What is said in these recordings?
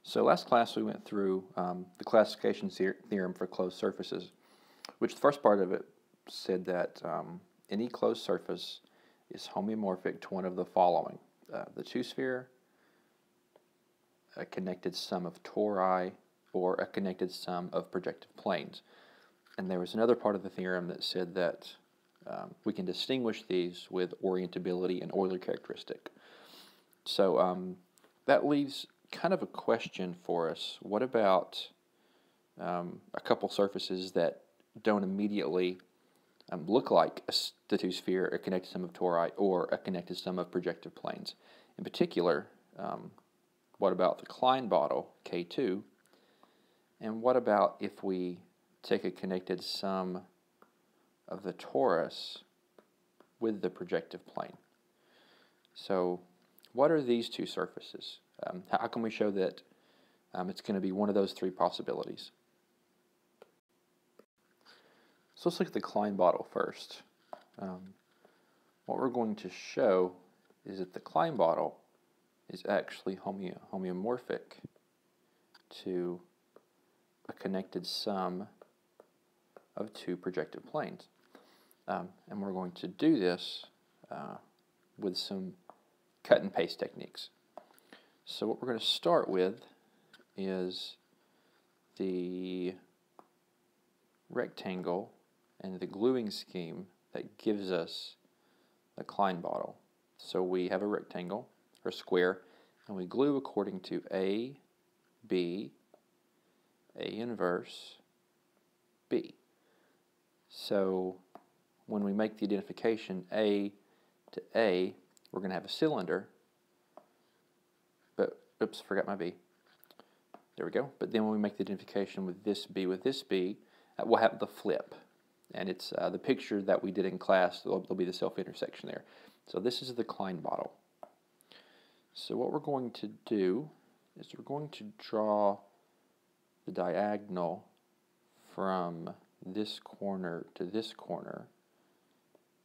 So last class we went through the classification theorem for closed surfaces, which the first part of it said that any closed surface is homeomorphic to one of the following: the two-sphere, a connected sum of tori, or a connected sum of projective planes. And there was another part of the theorem that said that we can distinguish these with orientability and Euler characteristic. So that leaves kind of a question for us. What about a couple surfaces that don't immediately look like the two-sphere, a connected sum of tori, or a connected sum of projective planes? In particular, what about the Klein bottle, K2? And what about if we take a connected sum of the torus with the projective plane? So what are these two surfaces? How can we show that it's going to be one of those three possibilities? So let's look at the Klein bottle first. What we're going to show is that the Klein bottle is actually homeomorphic to a connected sum of two projective planes. And we're going to do this with some cut and paste techniques. So what we're going to start with is the rectangle and the gluing scheme that gives us the Klein bottle. So we have a rectangle or square, and we glue according to A, B, A inverse, B. So when we make the identification A to A, we're going to have a cylinder, but, oops, forgot my B. There we go. But then when we make the identification with this B, we'll have the flip. And it's the picture that we did in class, there'll be the self-intersection there. So this is the Klein bottle. So what we're going to do is we're going to draw the diagonal from this corner to this corner,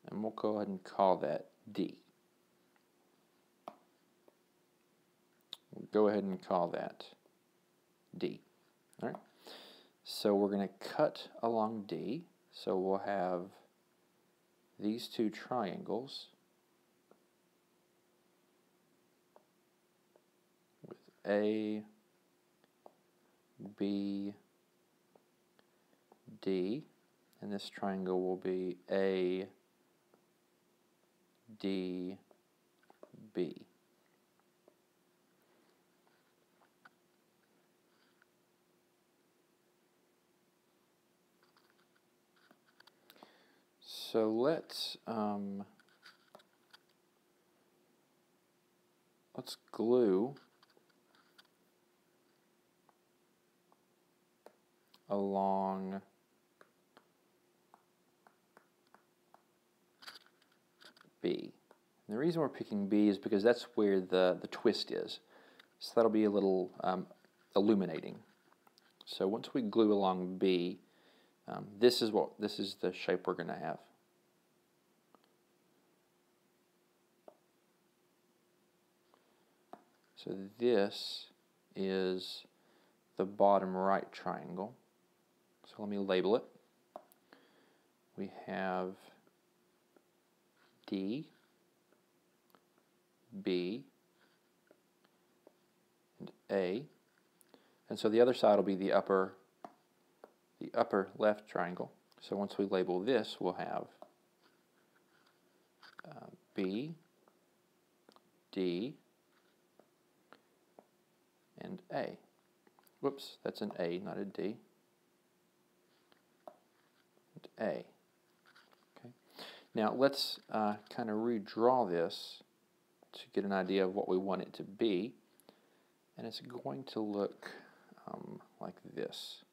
and we'll go ahead and call that D. We'll go ahead and call that D. All right. So we're going to cut along D. So we'll have these two triangles with A, B, D, and this triangle will be A, D, B. So let's glue along B. And the reason we're picking B is because that's where the twist is. So that'll be a little illuminating. So once we glue along B, this is the shape we're going to have. So this is the bottom right triangle. So let me label it. We have D, B, and A. And so the other side will be the upper left triangle. So once we label this, we'll have B, D, and A. Whoops, that's an A, not a D. And A. Okay. Now let's kind of redraw this to get an idea of what we want it to be. And it's going to look like this.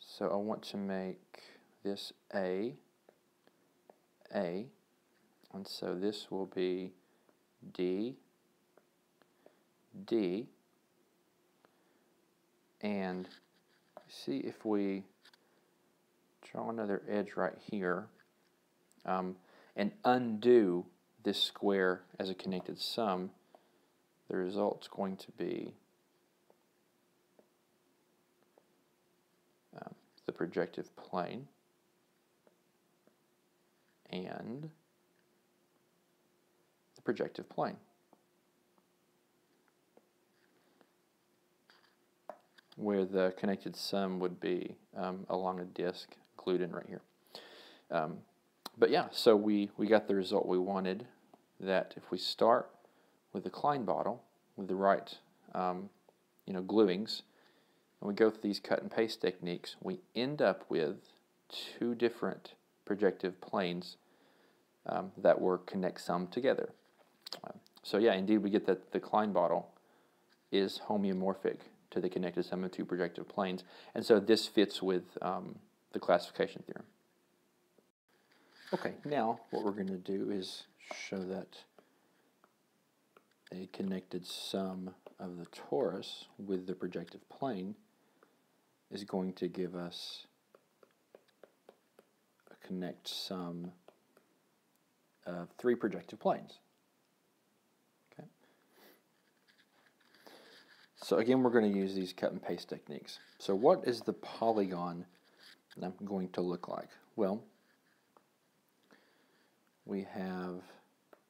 So I want to make this A, and so this will be D, D, and see if we draw another edge right here and undo this square as a connected sum, the result's going to be the projective plane and the projective plane. Where the connected sum would be along a disk glued in right here. But yeah, so we got the result we wanted, that if we start with the Klein bottle with the right gluings, and we go through these cut and paste techniques, we end up with two different projective planes that were connect sum together. So yeah, indeed we get that the Klein bottle is homeomorphic to the connected sum of two projective planes, and so this fits with the classification theorem. Okay, now what we're going to do is show that a connected sum of the torus with the projective plane is going to give us a connect sum of three projective planes. Okay. So again, we're going to use these cut and paste techniques. So what is the polygon going to look like? Well, we have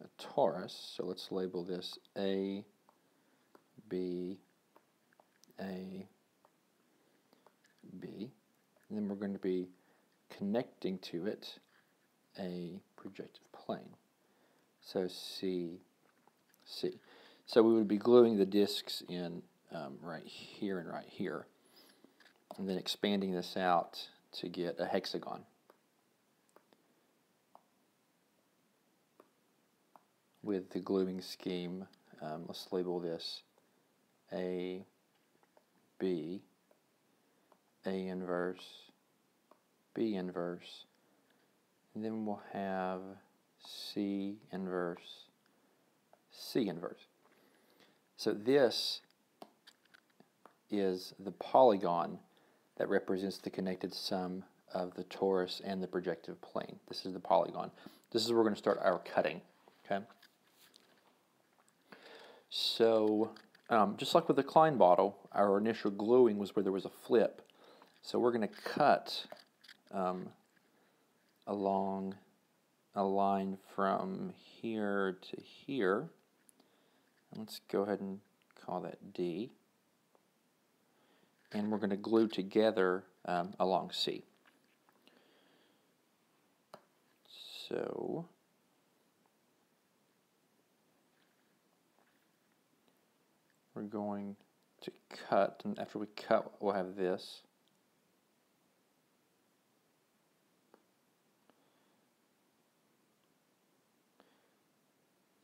a torus, so let's label this A, B, A, B, and then we're going to be connecting to it a projective plane. So C, C. So we would be gluing the disks in right here and right here, and then expanding this out to get a hexagon. With the gluing scheme, let's label this A, B, A inverse, B inverse, and then we'll have C inverse, C inverse. So this is the polygon that represents the connected sum of the torus and the projective plane. This is the polygon. This is where we're going to start our cutting. Okay. So, just like with the Klein bottle, our initial gluing was where there was a flip. So we're going to cut along a line from here to here. And let's go ahead and call that D. And we're going to glue together along C. So we're going to cut, and after we cut, we'll have this.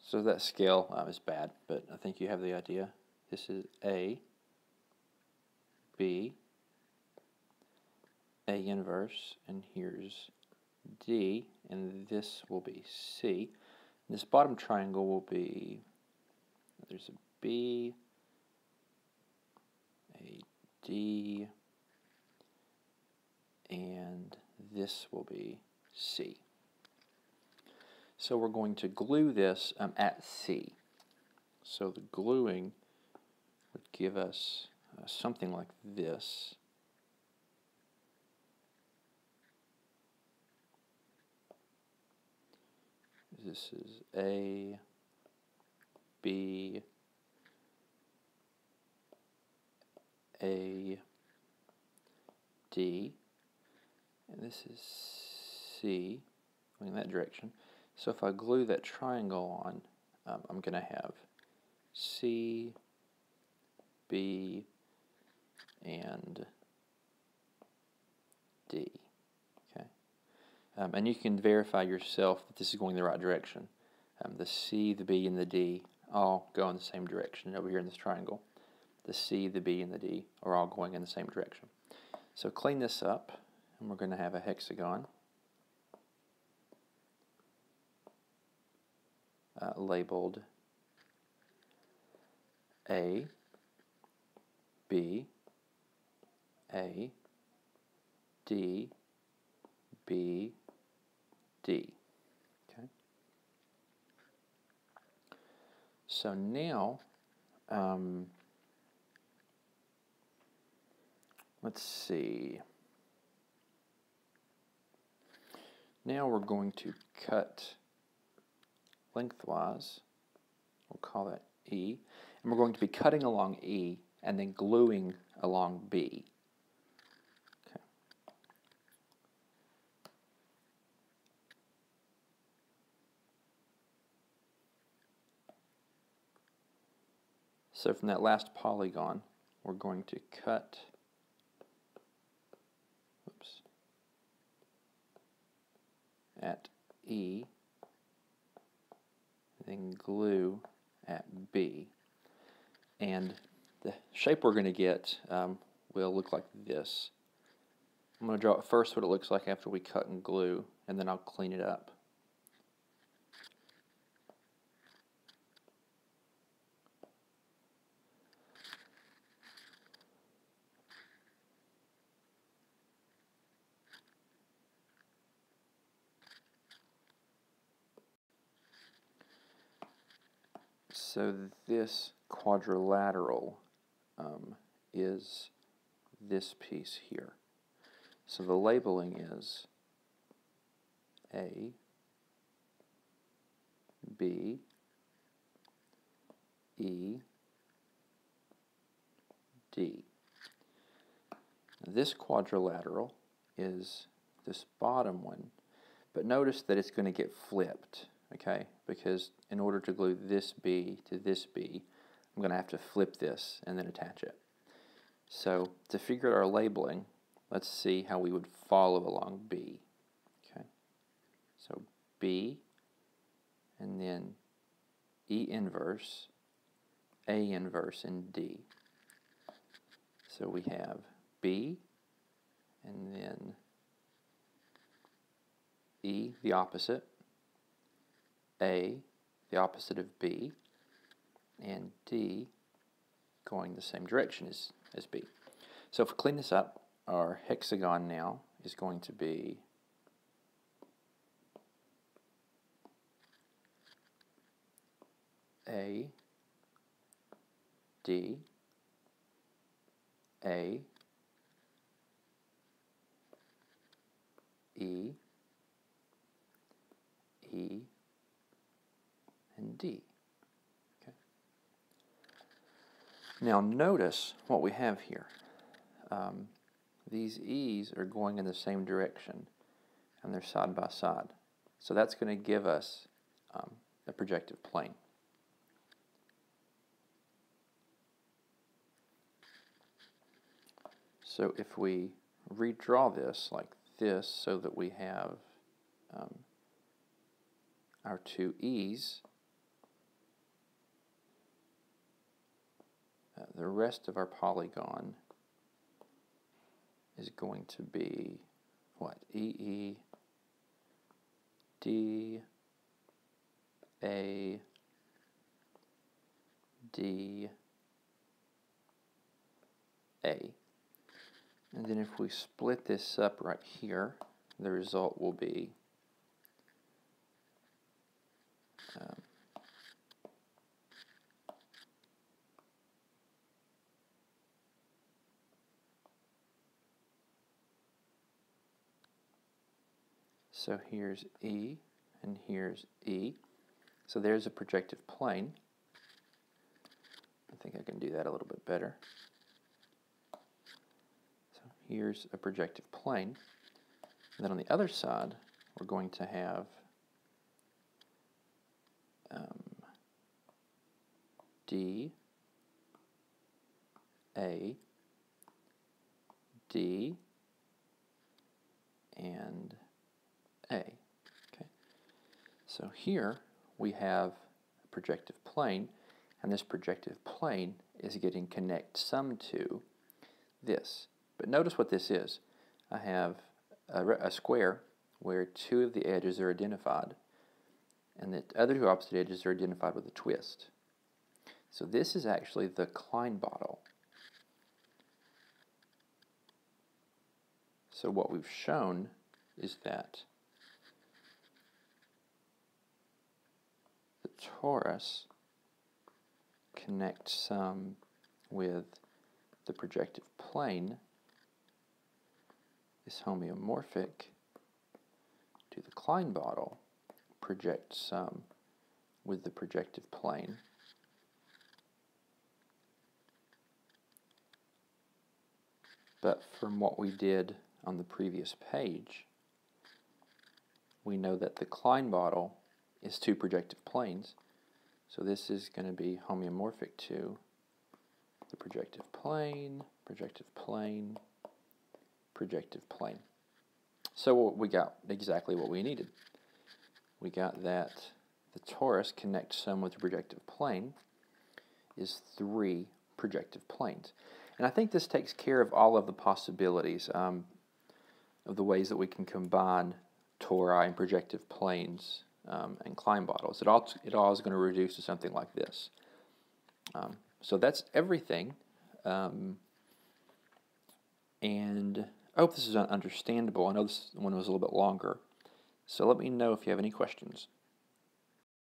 So that scale is bad, but I think you have the idea. This is A, B, A inverse, and here's D, and this will be C. And this bottom triangle will be, there's a B, a D, and this will be C. So we're going to glue this at C. So the gluing would give us something like this. This is A, B, A, D, and this is C, going in that direction. So if I glue that triangle on, I'm going to have C, B, and D. Okay, and you can verify yourself that this is going the right direction. The C, the B, and the D all go in the same direction. Over here in this triangle, the C, the B, and the D are all going in the same direction. So clean this up, and we're going to have a hexagon labeled A, B, A, D, B, D. Okay. So now, let's see. Now we're going to cut lengthwise. We'll call that E. And we're going to be cutting along E and then gluing along B. Okay. So from that last polygon, we're going to cut, at E, then glue at B. And the shape we're going to get will look like this. I'm going to draw first what it looks like after we cut and glue, and then I'll clean it up. So this quadrilateral is this piece here. So the labeling is A, B, E, D. This quadrilateral is this bottom one, but notice that it's going to get flipped, okay? Because in order to glue this B to this B, I'm going to have to flip this and then attach it. So to figure out our labeling, let's see how we would follow along B. Okay, so B, and then E inverse, A inverse, and D. So we have B, and then E, the opposite, A, the opposite of B, and D going the same direction as B. So if we clean this up, our hexagon now is going to be A, D, A, E, E, and D. Okay. Now notice what we have here. These E's are going in the same direction, and they're side by side. So that's going to give us a projective plane. So if we redraw this like this so that we have our two E's, the rest of our polygon is going to be what? E, D, A, D, A. And then if we split this up right here, the result will be so here's E and here's E. So there's a projective plane. I think I can do that a little bit better. So here's a projective plane. And then on the other side, we're going to have D, A, D, and A. Okay. So here we have a projective plane, and this projective plane is getting connect sum to this. But notice what this is. I have a square where two of the edges are identified, and the other two opposite edges are identified with a twist. So this is actually the Klein bottle. So what we've shown is that the torus connect some with the projective plane is homeomorphic to the Klein bottle, project some with the projective plane, but from what we did on the previous page, we know that the Klein bottle is two projective planes, so this is going to be homeomorphic to the projective plane, projective plane, projective plane. So we got exactly what we needed. We got that the torus connects some with the projective plane is 3 projective planes. And I think this takes care of all of the possibilities of the ways that we can combine tori and projective planes and Klein bottles. It all is going to reduce to something like this. So that's everything. And I hope this is understandable. I know this one was a little bit longer. So let me know if you have any questions.